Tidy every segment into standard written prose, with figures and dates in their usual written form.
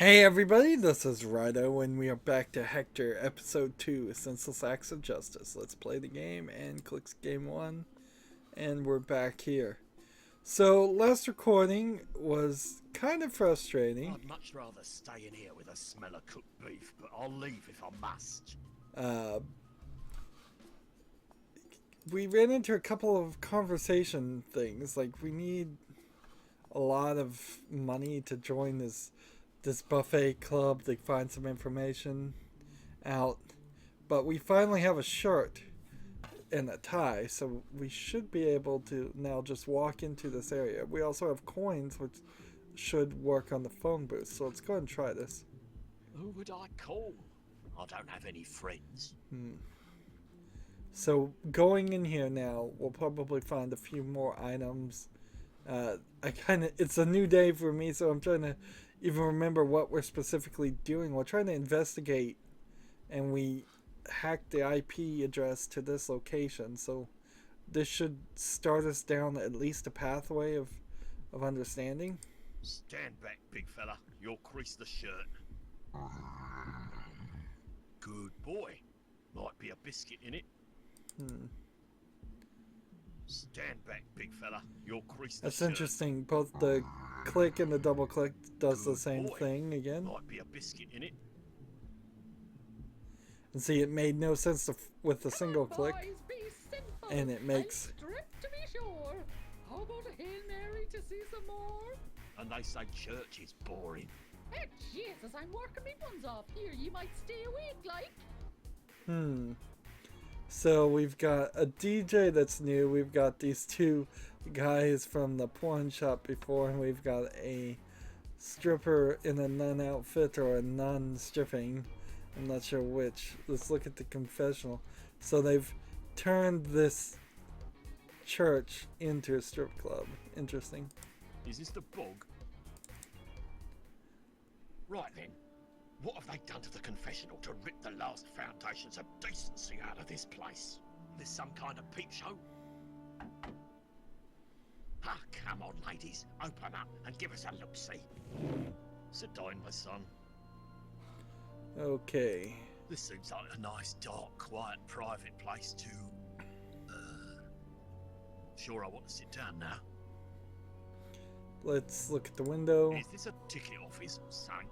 Hey everybody, this is Rydo, and we are back to Hector, episode 2, Senseless Acts of Justice. Let's play the game, and clicks game 1, and we're back here. So, last recording was kind of frustrating. I'd much rather stay in here with a smell of cooked beef, but I'll leave if I must. We ran into a couple of conversation things, like we need a lot of money to join this buffet club to find some information out. But we finally have a shirt and a tie, so we should be able to now just walk into this area. We also have coins, which should work on the phone booth, so let's go ahead and try this. Who would I call? I don't have any friends. So going in here now, we'll probably find a few more items. It's a new day for me, so I'm trying to even remember what we're specifically doing. We're trying to investigate, and we hacked the IP address to this location, so this should start us down at least a pathway of understanding. Stand back, big fella. You'll crease the shirt. Good boy. Might be a biscuit in it. Stand back, big fella. You'll crease the That's shirt. interesting. Both the click and the double click does the same boy. thing again. Might be a biscuit in it. And see, it made no sense with the single click. Boys, be simple And it makes... and strict to be sure. How about a Hail Mary to see some more? And they say church is boring. Hey, Jesus, I'm working me buns off here. You might stay awake, like. So we've got a DJ that's new. We've got these two guys from the porn shop before, and we've got a stripper in a nun outfit or a nun stripping. I'm not sure which. Let's look at the confessional. So they've turned this church into a strip club. Interesting. Is this the bog? Right then. What have they done to the confessional to rip the last foundations of decency out of this place? This some kind of peep show? Ah, come on, ladies. Open up and give us a look-see. Sit down, my son. Okay. This seems like a nice, dark, quiet, private place to... Sure, I want to sit down now. Let's look at the window. Is this a ticket office, Sank?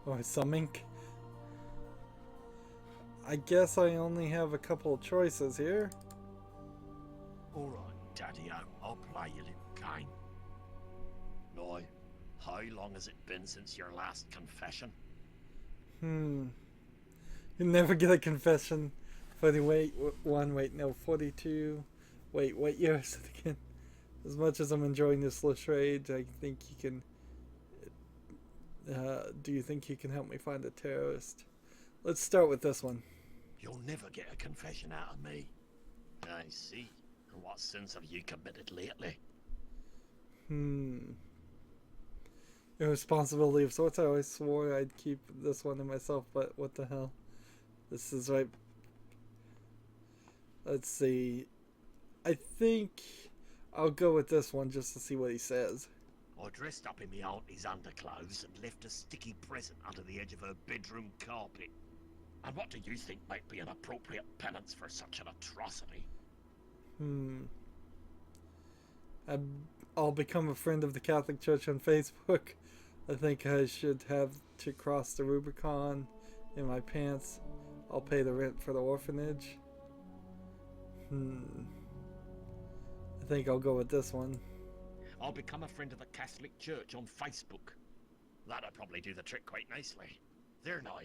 Or some ink. I guess I only have a couple of choices here. Alright, Daddy-o, I'll play your little game. Now, how long has it been since your last confession? You never get a confession. 42. Wait, what year is it again? As much as I'm enjoying this charade, I think you can... do you think you can help me find a terrorist? Let's start with this one. You'll never get a confession out of me. I see. And what sins have you committed lately? Irresponsibility of sorts. I always swore I'd keep this one to myself, but what the hell? This is right. Let's see. I think I'll go with this one just to see what he says. I dressed up in my auntie's underclothes and left a sticky present under the edge of her bedroom carpet. And what do you think might be an appropriate penance for such an atrocity? I'll become a friend of the Catholic Church on Facebook. I think I should have to cross the Rubicon in my pants. I'll pay the rent for the orphanage. I think I'll go with this one. I'll become a friend of the Catholic Church on Facebook. That'll probably do the trick quite nicely. There now.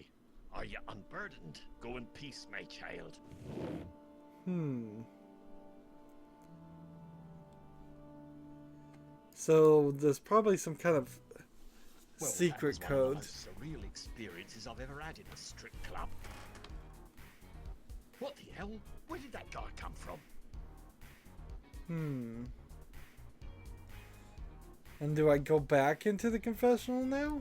Are you unburdened? Go in peace, my child. So there's probably some kind of secret that was code. one of the most surreal experiences I've ever had in a strip club. What the hell? Where did that guy come from? And do I go back into the confessional now?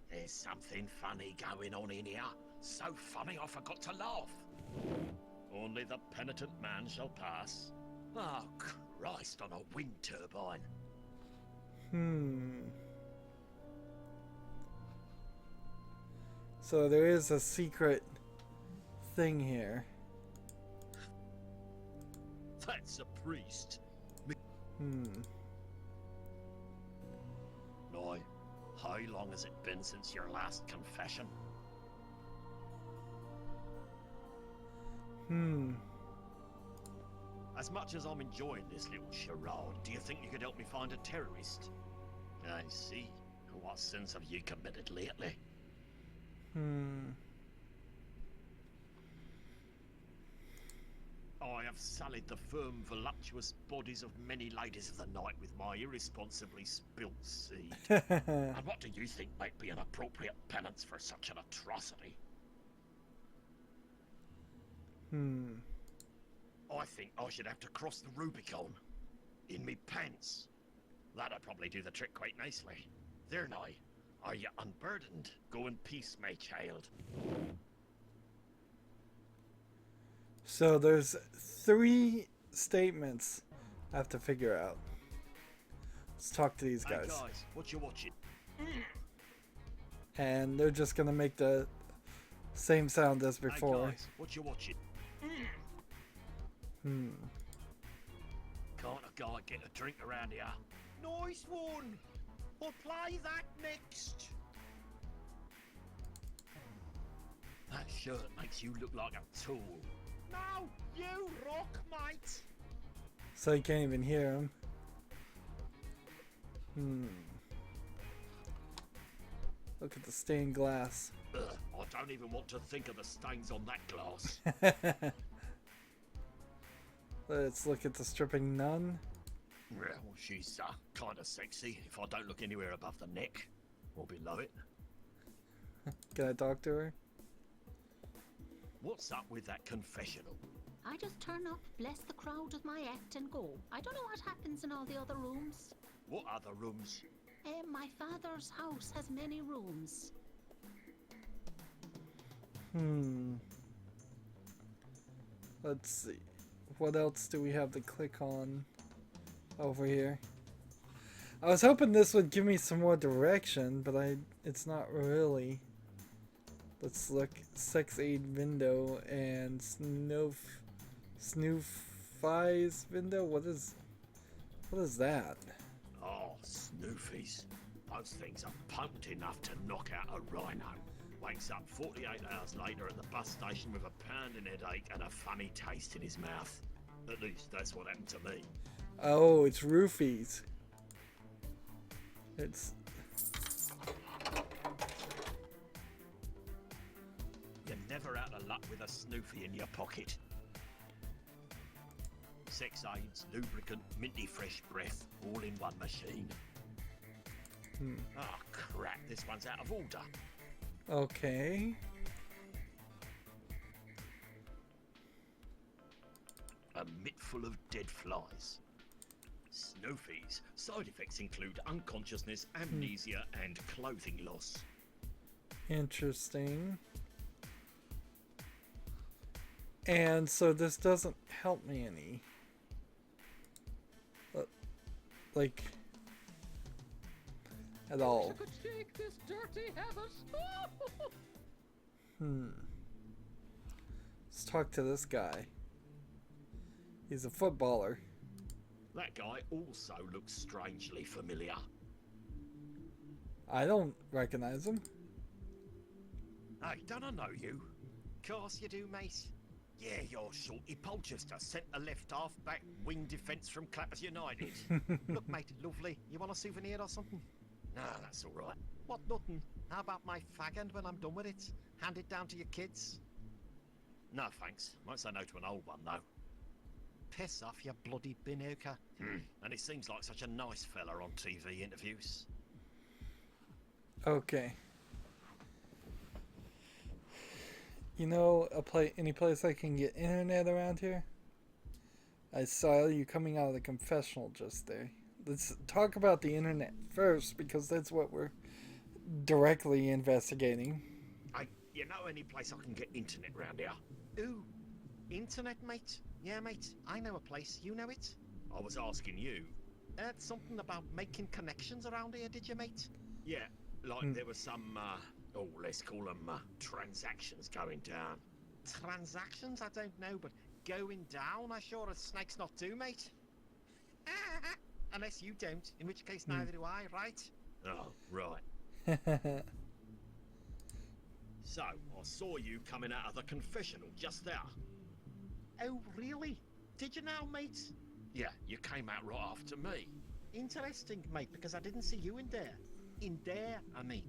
There's something funny going on in here. So funny I forgot to laugh. Only the penitent man shall pass. Oh, Christ on a wind turbine. So there is a secret thing here. That's a priest. Now, how long has it been since your last confession? As much as I'm enjoying this little charade, do you think you could help me find a terrorist? I see. What sins have you committed lately? I have sullied the firm, voluptuous bodies of many ladies of the night with my irresponsibly spilt seed. And what do you think might be an appropriate penance for such an atrocity? I think I should have to cross the Rubicon. In me pants. That'd probably do the trick quite nicely. There now. Are you unburdened? Go in peace, my child. So there's 3 statements I have to figure out. Let's talk to these guys. Hey guys, what you watching? And they're just gonna make the same sound as before. Hey guys, what you watching? Can't a guy get a drink around here? Nice one! I'll play that next! That shirt makes you look like a tool. No, you rock, mate! So you can't even hear him. Look at the stained glass. Ugh, I don't even want to think of the stains on that glass. Let's look at the stripping nun. Well, she's kind of sexy if I don't look anywhere above the neck or below it. Can I talk to her? What's up with that confessional? I just turn up, bless the crowd with my act and go. I don't know what happens in all the other rooms. What other rooms? My father's house has many rooms. Let's see. What else do we have to click on over here? I was hoping this would give me some more direction, but it's not really. Let's look. Sex aid window and Snoofies window. What is that? Oh, snoofies. Those things are potent enough to knock out a rhino. Wakes up 48 hours later at the bus station with a pounding headache and a funny taste in his mouth. At least that's what happened to me. Oh, it's roofies. It's... You're never out of luck with a snoofy in your pocket. Sex aids, lubricant, minty fresh breath, all in one machine. Oh crap, this one's out of order. Okay. A mitt full of dead flies. Snoofies. Side effects include unconsciousness, amnesia, and clothing loss. Interesting. And so this doesn't help me any. Like... at all. I could shake this dirty habit. Let's talk to this guy. He's a footballer. That guy also looks strangely familiar. I don't recognize him. Hey, don't I know you? Course you do, mate. Yeah, you're Shorty Polchester, centre left half back wing defence from Clappers United. Look, mate, lovely. You want a souvenir or something? No, that's all right. What, nothing? How about my fag end when I'm done with it? Hand it down to your kids? No, thanks. Might say no to an old one, though. Piss off, you bloody binooker. And he seems like such a nice fella on TV interviews. Okay. You know, any place I can get internet around here? I saw you coming out of the confessional just there. Let's talk about the internet first, because that's what we're directly investigating. You know any place I can get internet round here? Ooh, internet, mate? Yeah, mate, I know a place. You know it? I was asking you. Something about making connections around here, did you, mate? Yeah, like there was some Oh, let's call them transactions going down. Transactions? I don't know, but going down, I sure as snakes not do, mate. Unless you don't, in which case neither do I, right? Oh, right. So, I saw you coming out of the confessional just there. Oh, really? Did you now, mate? Yeah, you came out right after me. Interesting, mate, because I didn't see you in there. In there, I mean.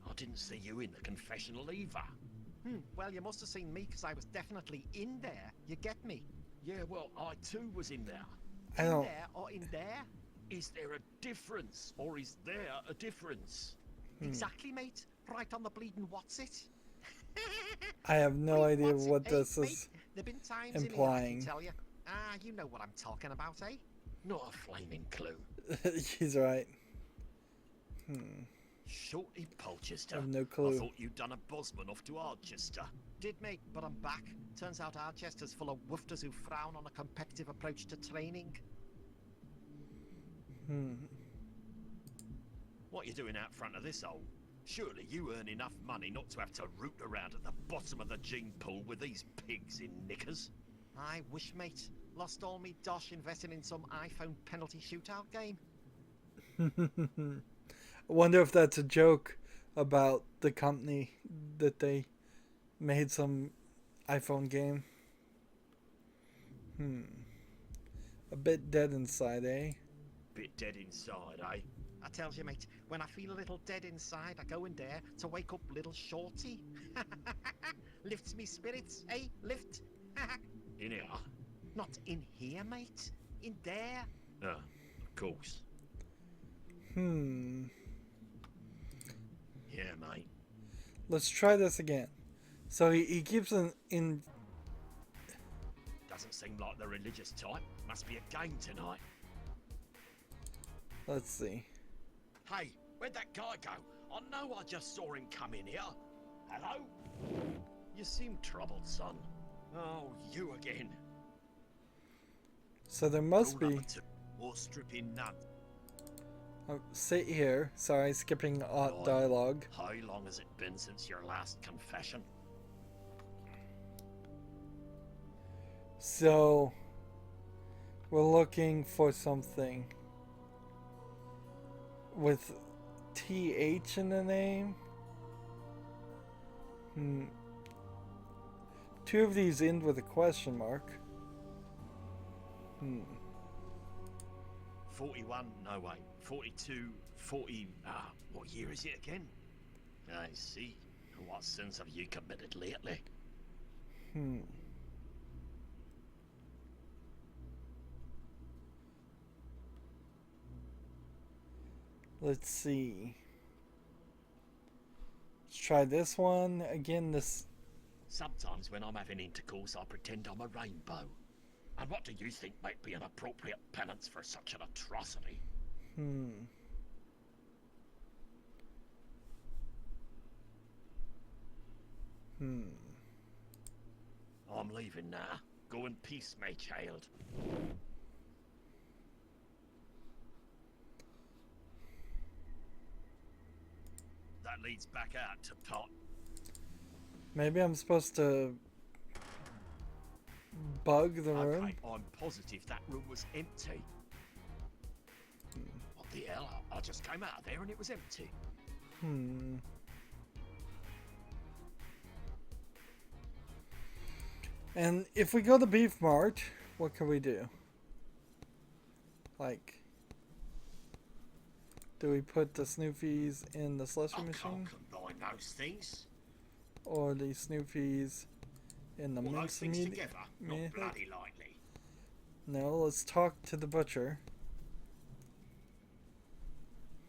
I didn't see you in the confessional either. Well, you must have seen me because I was definitely in there. You get me? Yeah, well, I too was in there. I don't. In there or in there? Is there a difference, or is there a difference? Exactly, mate. Right on the bleeding what's it? I have no Bleeding idea what's it, what eh, this mate? is There've been times in here, I implying. can tell you. Ah, you know what I'm talking about, eh? Not a flaming clue. He's right. Shorty Polchester. I have no I clue. thought you'd done a Bosman off to Archester. Did, mate, but I'm back. Turns out Archester's full of woofters who frown on a competitive approach to training. What you doing out front of this hole? Surely you earn enough money not to have to root around at the bottom of the gene pool with these pigs in knickers. I wish, mate. Lost all me dosh investing in some iPhone penalty shootout game. I wonder if that's a joke about the company that they made some iPhone game. A bit dead inside, eh? Bit dead inside, eh? I tells you, mate, when I feel a little dead inside, I go in there to wake up little Shorty. Lifts me spirits, eh? Lift. In here? Not in here, mate. In there. Of course. Yeah, mate. Let's try this again. So he keeps in. Doesn't seem like the religious type. Must be a game tonight. Let's see. Hey, where'd that guy go? I know I just saw him come in here. Hello? You seem troubled, son. Oh, you again. So there must Rule be. number 2. More stripping none. Sit here. Sorry, skipping dialogue. How long has it been since your last confession? So we're looking for something with TH in the name. Two of these end with a question mark. 41, no wait, 42, 40, what year is it again? I see. What sins have you committed lately? Let's see. Let's try this one. Again, this... Sometimes when I'm having intercourse, I pretend I'm a rainbow. And what do you think might be an appropriate penance for such an atrocity? I'm leaving now. Go in peace, my child. That leads back out to pot. Maybe I'm supposed to bug the room? Okay, I'm positive that room was empty. What the hell? I just came out of there and it was empty. And if we go to Beef Mart, what can we do? Like, do we put the Snoofies in the slushy machine? Can't combine those things. Or the Snoofies in the All those mince things meat? together? Not bloody likely. No, let's talk to the butcher.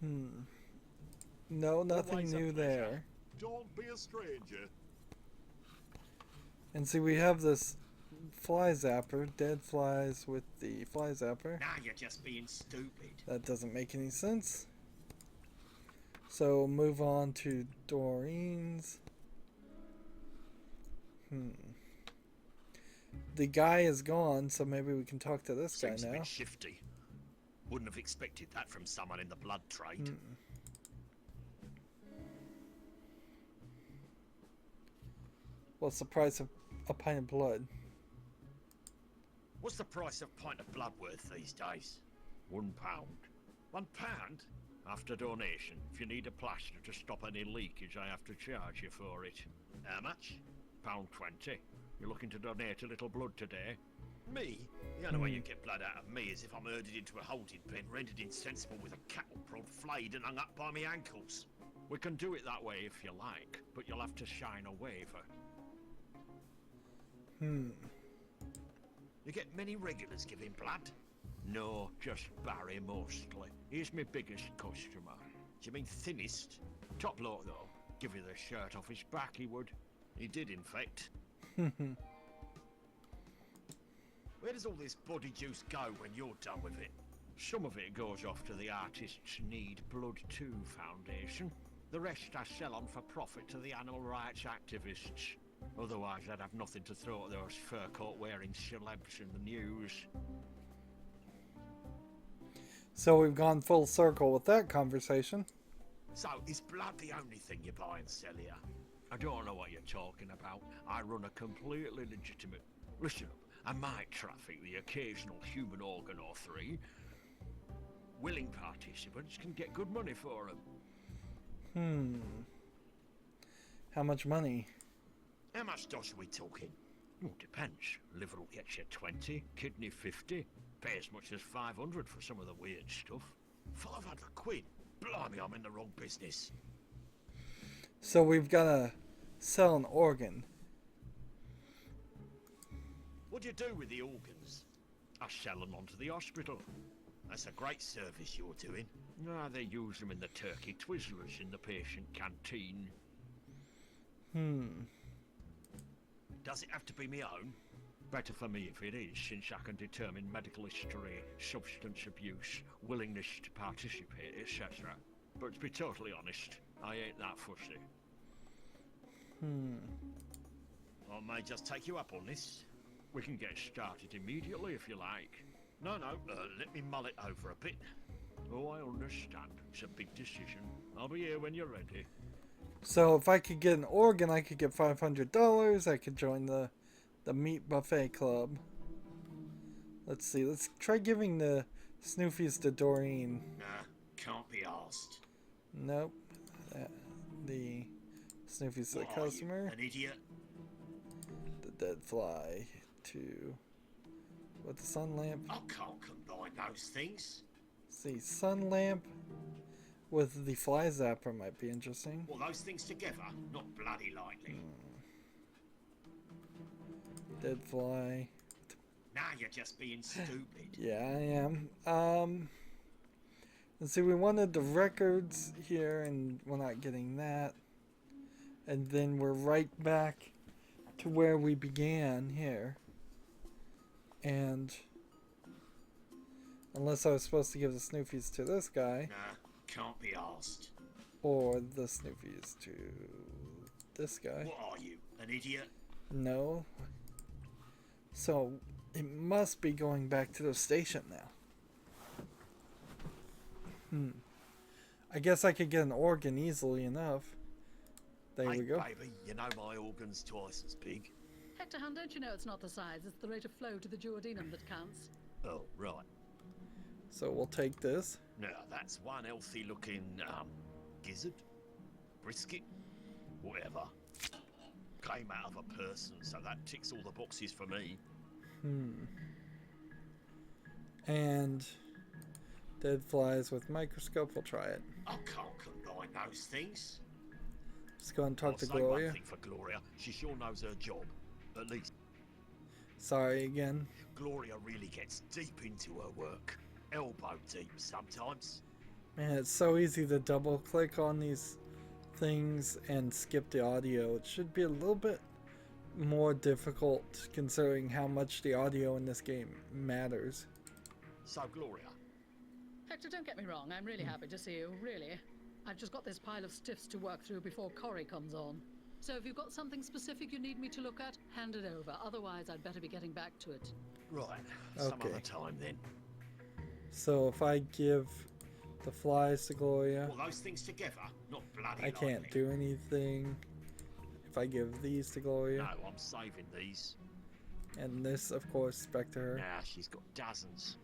No, nothing Always a new pleasure. there. Don't be a stranger. And see, we have this fly zapper, dead flies with the fly zapper. Now you're just being stupid. That doesn't make any sense. So move on to Doreen's. The guy is gone, so maybe we can talk to this Seems guy a now. bit shifty. Wouldn't have expected that from someone in the blood trade. What's the price of a pint of blood? What's the price of a pint of blood worth these days? £1. £1? After donation, if you need a plaster to stop any leakage, I have to charge you for it. How much? £1.20. You're looking to donate a little blood today? Me? The only way you get blood out of me is if I'm herded into a holding pen, rendered insensible with a cattle prod, flayed and hung up by me ankles. We can do it that way if you like, but you'll have to sign a waiver. You get many regulars giving blood? No, just Barry mostly. He's my biggest customer. Do you mean thinnest? Top bloke though. Give you the shirt off his back, he would. He did, in fact. Where does all this body juice go when you're done with it? Some of it goes off to the Artists Need Blood 2 Foundation. The rest I sell on for profit to the animal rights activists. Otherwise I'd have nothing to throw at those fur coat wearing celebs in the news. So we've gone full circle with that conversation. So, is blood the only thing you buy and sell here? I don't know what you're talking about. I run a completely legitimate... Listen up, I might traffic the occasional human organ or three. Willing participants can get good money for them. How much money? How much dosh are we talking? Well, depends. Liver will get you 20, kidney 50. Pay as much as 500 for some of the weird stuff. 500 quid? Blimey, I'm in the wrong business. So we've got to sell an organ. What do you do with the organs? I sell them on to the hospital. That's a great service you're doing. Ah, they use them in the turkey twizzlers in the patient canteen. Does it have to be my own? Better for me if it is, since I can determine medical history, substance abuse, willingness to participate, etc. But to be totally honest, I ain't that fussy. I may just take you up on this. We can get started immediately if you like. No, let me mull it over a bit. Oh, I understand. It's a big decision. I'll be here when you're ready. So if I could get an organ, I could get $500. I could join the meat buffet club. Let's see. Let's try giving the snoofies to Doreen. Nah, can't be asked. Nope. The snoofies to the customer. An idiot? The dead fly to... What, the sun lamp? I can't combine those things. See, sun lamp with the fly zapper might be interesting. Well, those things together? Not bloody likely. Dead fly. Now you're just being stupid. Yeah, I am. Let's see, we wanted the records here, and we're not getting that. And then we're right back to where we began here. And unless I was supposed to give the snoofies to this guy. Nah, can't be asked. Or the snoofies to this guy. What are you, an idiot? No. So it must be going back to the station now. I guess I could get an organ easily enough. There we go. Baby, you know my organ's twice as big. Hector, hon, don't you know it's not the size, it's the rate of flow to the duodenum that counts. Oh, right. So we'll take this. Now, that's one healthy looking, gizzard? Brisket? Whatever. Came out of a person, so that ticks all the boxes for me. And dead flies with microscope, we'll try it. I can't combine those things. Let's go and talk to I'll say Gloria. one thing for Gloria, she sure knows her job. At least. Sorry again. Gloria really gets deep into her work. Elbow deep sometimes. Man, it's so easy to double click on these things and skip the audio. It should be a little bit more difficult considering how much the audio in this game matters. So, Gloria. Hector, don't get me wrong, I'm really happy to see you, really. I've just got this pile of stiffs to work through before Corrie comes on. So if you've got something specific you need me to look at, hand it over. Otherwise, I'd better be getting back to it. Right, some Okay. other time then. So if I give the flies to Gloria, All those things together, not bloody I can't likely. do anything. If I give these to Gloria, No, I'm saving these. and this, of course, back to her. Nah, she's got dozens.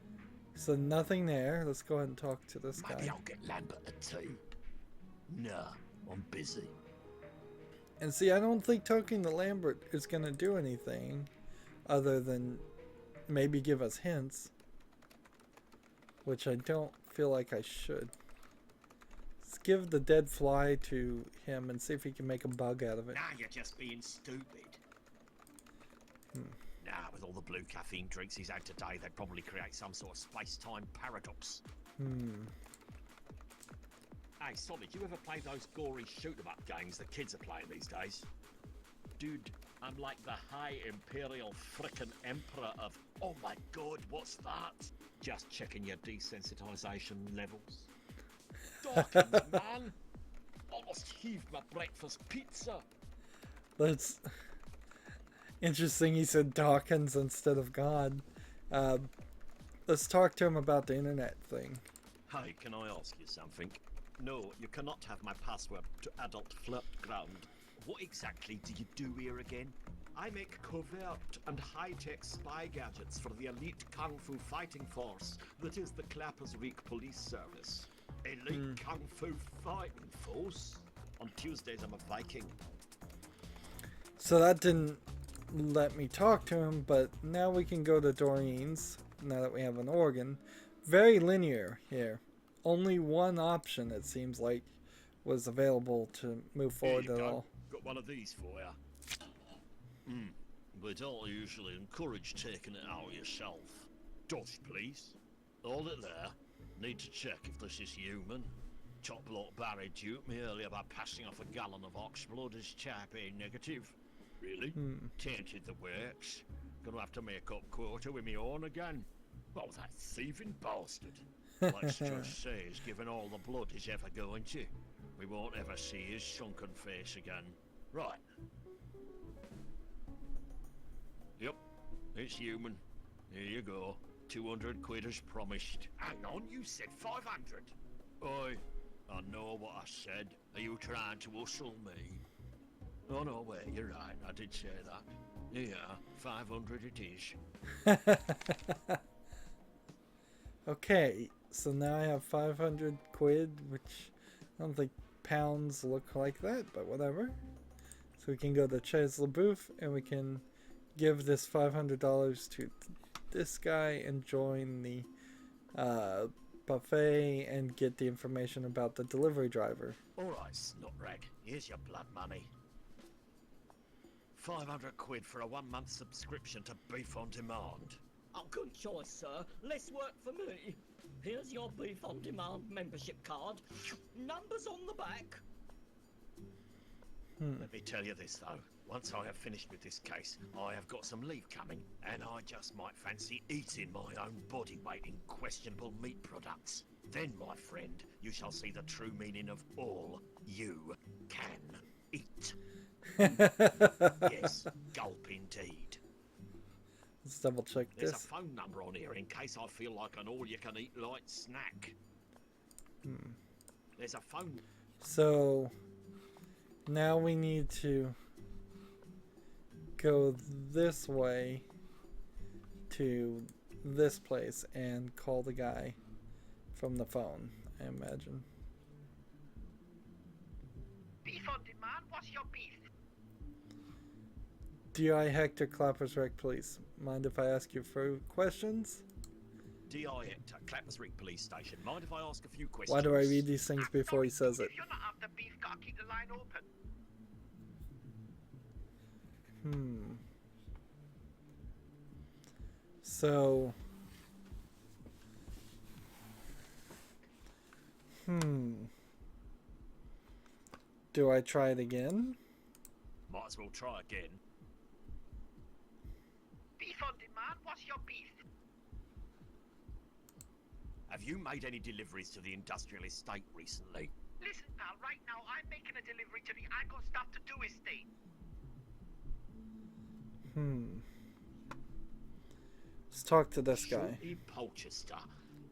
So nothing there. Let's go ahead and talk to this Maybe guy. I'll get Lambert a tea. Nah, I'm busy. And see, I don't think talking to Lambert is going to do anything other than maybe give us hints, which I don't feel like I should. Let's give the dead fly to him and see if he can make a bug out of it. Nah, you're just being stupid. Nah, with all the blue caffeine drinks he's had today, they'd probably create some sort of space-time paradox. Hey, Solid, you ever play those gory shoot-em-up games the kids are playing these days? Dude, I'm like the High Imperial frickin' Emperor of... Oh my god, what's that? Just checking your desensitization levels. Dawkins, man! Almost heaved my breakfast pizza. That's interesting. He said Dawkins instead of God. Let's talk to him about the internet thing. Hey, can I ask you something? No, you cannot have my password to Adult Flirt Ground. What exactly do you do here again? I make covert and high-tech spy gadgets for the elite kung fu fighting force that is the Clappers Wreake police service. Elite kung fu fighting force? On Tuesdays I'm a Viking. So that didn't let me talk to him, but now we can go to Doreen's, now that we have an organ. Very linear here. Only one option, it seems like, was available to move forward at all. Got one of these for you. We don't usually encourage taking it out yourself. Dodge, please. Hold it there. Need to check if this is human. Top bloke Barry duped me earlier by passing off a gallon of ox blood as type A negative. Really? Tainted the works. Gonna have to make up quota with me own again. Oh, that thieving bastard. Let's just say he's given all the blood he's ever going to. We won't ever see his sunken face again. Right. Yep, it's human. Here you go. 200 quid as promised. Hang on, you said 500. Oi, I know what I said. Are you trying to hustle me? Oh no, wait, you're right. I did say that. Yeah, 500 it is. Okay, so now I have 500 quid, which I don't think pounds look like that, but whatever. So we can go to Chez LaBouffe and we can give this $500 to this guy and join the buffet and get the information about the delivery driver. Alright, snotrag. Here's your blood money. 500 quid for a 1-month subscription to Beef on Demand. Oh, good choice, sir. Less work for me. Here's your Beef on Demand membership card. Numbers on the back. Let me tell you this, though. Once I have finished with this case, I have got some leave coming, and I just might fancy eating my own body weight in questionable meat products. Then, my friend, you shall see the true meaning of all you can eat. Yes, gulp indeed. Let's double check There's this. a phone number on here in case I feel like an all-you-can-eat light snack. There's a phone... So now we need to go this way to this place and call the guy from the phone, I imagine. Beef on demand? What's your beef? D.I. Hector, Clappers Wreake Police. Mind if I ask you for questions? D.I. Hector, Clappers Wreake Police Station. Mind if I ask a few questions? Why do I read these things before he says it? If you're not after beef, gotta keep the line open. So... Do I try it again? Might as well try again. Beef on demand? What's your beef? Have you made any deliveries to the industrial estate recently? Listen, pal, right now I'm making a delivery to the I got stuff to do estate. Let's talk to this guy. Shorty Polchester.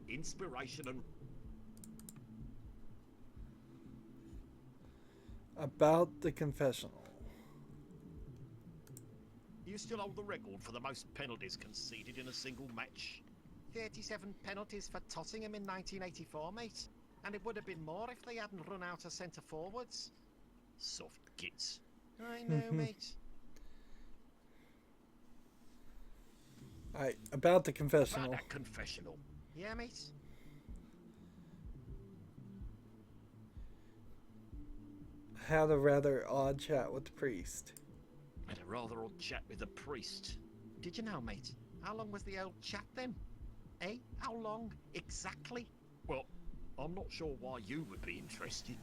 inspiration and... About the confessional. You still hold the record for the most penalties conceded in a single match. 37 penalties for Tottenham in 1984, mate. And it would have been more if they hadn't run out of centre forwards. Soft gits. I know, mate. Alright, about the confessional. About that confessional. Yeah, mate. Had a rather odd chat with the priest. Had a rather odd chat with the priest. Did you know, mate? How long was the old chat then? Eh? How long exactly? Well, I'm not sure why you would be interested.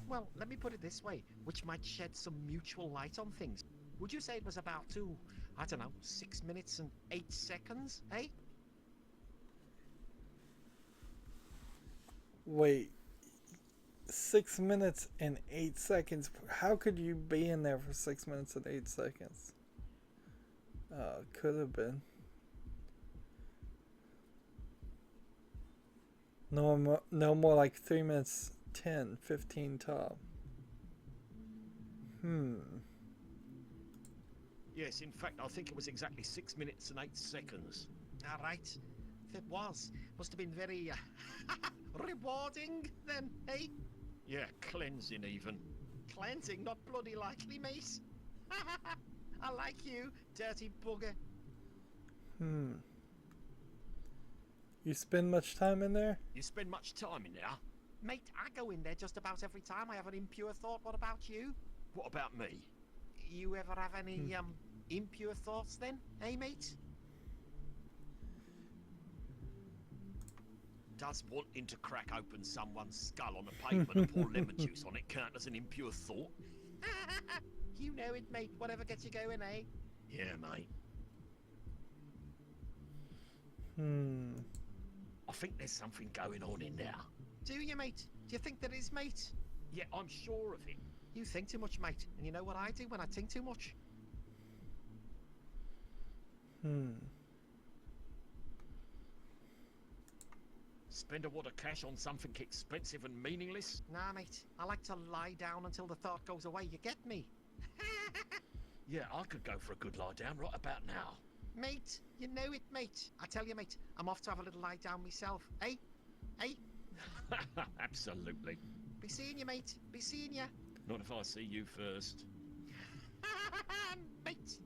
Well, let me put it this way, which might shed some mutual light on things. Would you say it was about I don't know, 6 minutes and 8 seconds, eh? Wait. 6 minutes and 8 seconds? How could you be in there for 6 minutes and 8 seconds? Could have been. No more like 3 minutes 10, 15 top. Yes, in fact, I think it was exactly 6 minutes and 8 seconds. All right. If it was, must have been very rewarding then, eh? Yeah, cleansing even. Cleansing, not bloody likely, mate. I like you, dirty bugger. You spend much time in there? You spend much time in there? Mate, I go in there just about every time I have an impure thought. What about you? What about me? You ever have any, impure thoughts then, eh, mate? Does wanting to crack open someone's skull on a pavement and pour lemon juice on it count as an impure thought? You know it, mate. Whatever gets you going, eh? Yeah, mate. I think there's something going on in there. Do you, mate? Do you think there is, mate? Yeah, I'm sure of it. You think too much, mate. And you know what I do when I think too much? Spend a wad of cash on something expensive and meaningless? Nah, mate. I like to lie down until the thought goes away. You get me? Yeah, I could go for a good lie down right about now. Mate, you know it, mate. I tell you, mate, I'm off to have a little lie down myself. Eh? Eh? Absolutely. Be seeing you, mate. Be seeing you. Not if I see you first. Mate.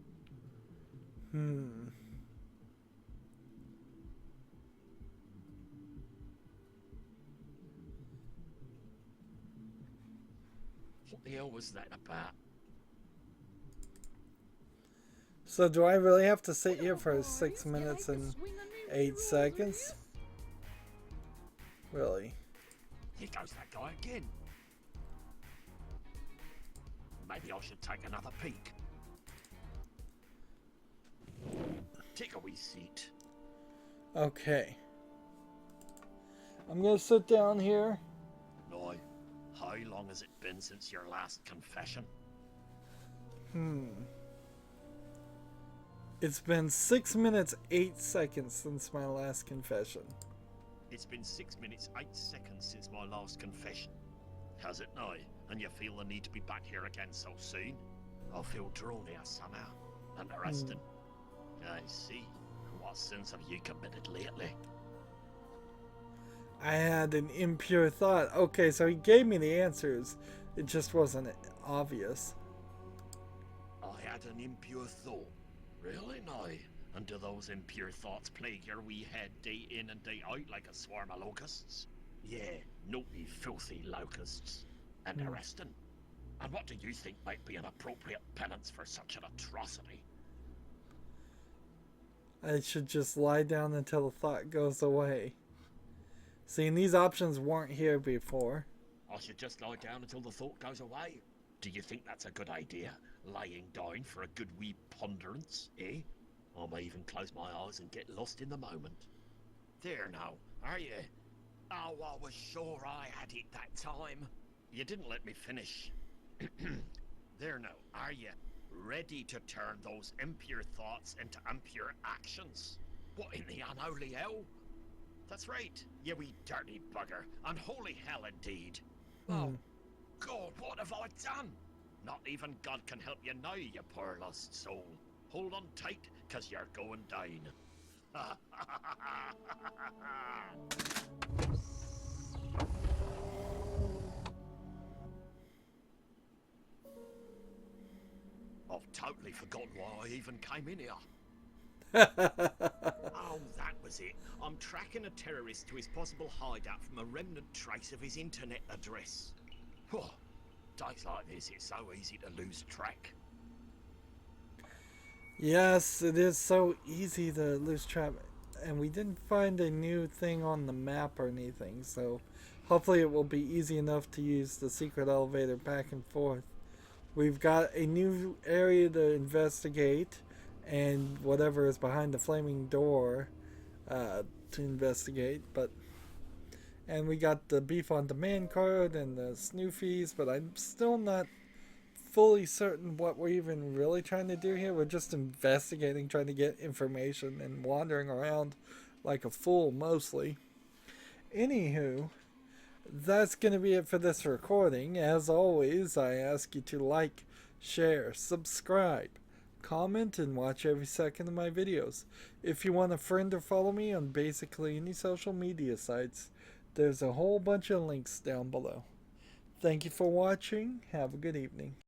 What the hell was that about? So do I really have to sit here for 6 minutes and 8 seconds? Really? Here goes that guy again. Maybe I should take another peek. Take a wee seat. Okay. I'm gonna sit down here. Now, how long has it been since your last confession? It's been 6 minutes 8 seconds since my last confession. It's been 6 minutes 8 seconds since my last confession. Has it now? And you feel the need to be back here again so soon? I feel drawn here somehow. Interesting. I see. What sins have you committed lately? I had an impure thought. Okay, so he gave me the answers. It just wasn't obvious. I had an impure thought. Really now? And do those impure thoughts plague your wee head day in and day out like a swarm of locusts? Yeah, naughty, filthy locusts. Interesting. And what do you think might be an appropriate penance for such an atrocity? I should just lie down until the thought goes away. See, and these options weren't here before. I should just lie down until the thought goes away. Do you think that's a good idea? Lying down for a good wee ponderance, eh? I may even close my eyes and get lost in the moment. There now, are you? Oh, I was sure I had it that time. You didn't let me finish. There now, are you? Ready to turn those impure thoughts into impure actions? What in the unholy hell? That's right. You wee dirty bugger. Unholy hell indeed. Oh, God, what have I done? Not even God can help you now, you poor lost soul. Hold on tight, 'cause you're going down. I've totally forgotten why I even came in here. Oh, that was it. I'm tracking a terrorist to his possible hideout from a remnant trace of his internet address. Whew. Days like this, it's so easy to lose track. Yes, it is so easy to lose track. And we didn't find a new thing on the map or anything, so hopefully it will be easy enough to use the secret elevator back and forth. We've got a new area to investigate, and whatever is behind the flaming door to investigate. And we got the beef on demand card and the snoofies, but I'm still not fully certain what we're even really trying to do here. We're just investigating, trying to get information, and wandering around like a fool mostly. Anywho, that's going to be it for this recording. As always, I ask you to like, share, subscribe, comment, and watch every second of my videos. If you want a friend or follow me on basically any social media sites, there's a whole bunch of links down below. Thank you for watching. Have a good evening.